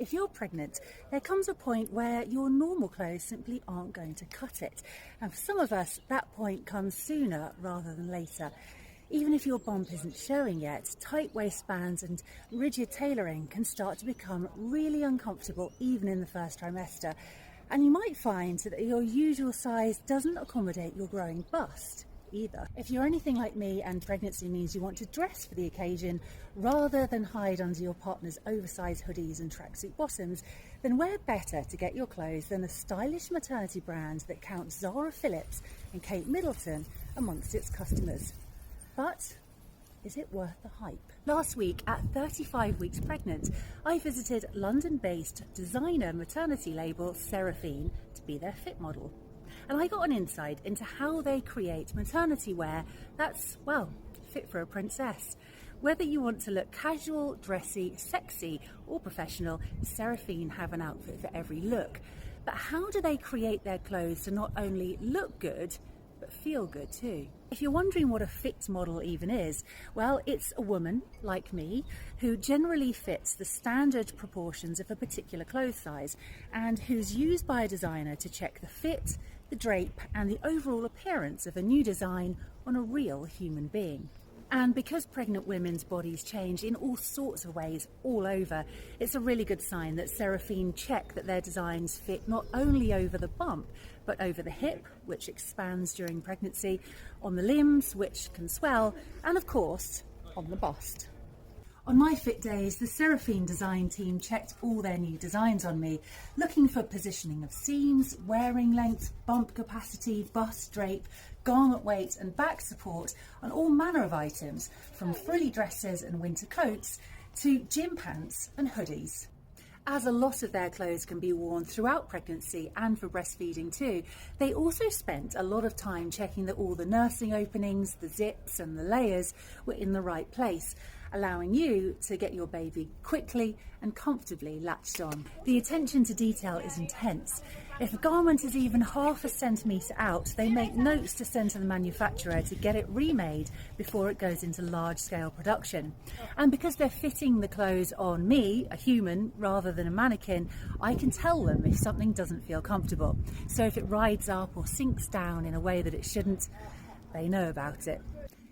If you're pregnant, there comes a point where your normal clothes simply aren't going to cut it. And for some of us, that point comes sooner rather than later. Even if your bump isn't showing yet, tight waistbands and rigid tailoring can start to become really uncomfortable even in the first trimester. And you might find that your usual size doesn't accommodate your growing bust either. If you're anything like me and pregnancy means you want to dress for the occasion rather than hide under your partner's oversized hoodies and tracksuit bottoms, then where better to get your clothes than a stylish maternity brand that counts Zara Phillips and Kate Middleton amongst its customers. But is it worth the hype? Last week, at 35 weeks pregnant, I visited London-based designer maternity label Seraphine to be their fit model. And I got an insight into how they create maternity wear that's, well, fit for a princess. Whether you want to look casual, dressy, sexy or professional, Seraphine have an outfit for every look. But how do they create their clothes to not only look good, but feel good too? If you're wondering what a fit model even is, well, it's a woman, like me, who generally fits the standard proportions of a particular clothes size and who's used by a designer to check the fit, the drape and the overall appearance of a new design on a real human being. And because pregnant women's bodies change in all sorts of ways all over, it's a really good sign that Seraphine check that their designs fit not only over the bump, but over the hip, which expands during pregnancy, on the limbs, which can swell, and of course, on the bust. On my fit days, the Seraphine design team checked all their new designs on me, looking for positioning of seams, wearing length, bump capacity, bust drape, garment weight and back support on all manner of items, from frilly dresses and winter coats to gym pants and hoodies. As a lot of their clothes can be worn throughout pregnancy and for breastfeeding too, they also spent a lot of time checking that all the nursing openings, the zips and the layers were in the right place, allowing you to get your baby quickly and comfortably latched on. The attention to detail is intense. If a garment is even half a centimetre out, they make notes to send to the manufacturer to get it remade before it goes into large-scale production. And because they're fitting the clothes on me, a human, rather than a mannequin, I can tell them if something doesn't feel comfortable. So if it rides up or sinks down in a way that it shouldn't, they know about it.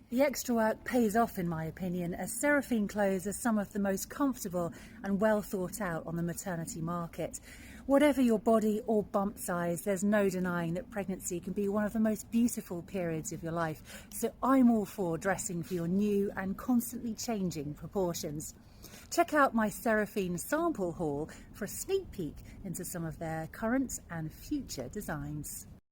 The extra work pays off, in my opinion, as Seraphine clothes are some of the most comfortable and well thought out on the maternity market. Whatever your body or bump size, there's no denying that pregnancy can be one of the most beautiful periods of your life. So I'm all for dressing for your new and constantly changing proportions. Check out my Seraphine sample haul for a sneak peek into some of their current and future designs.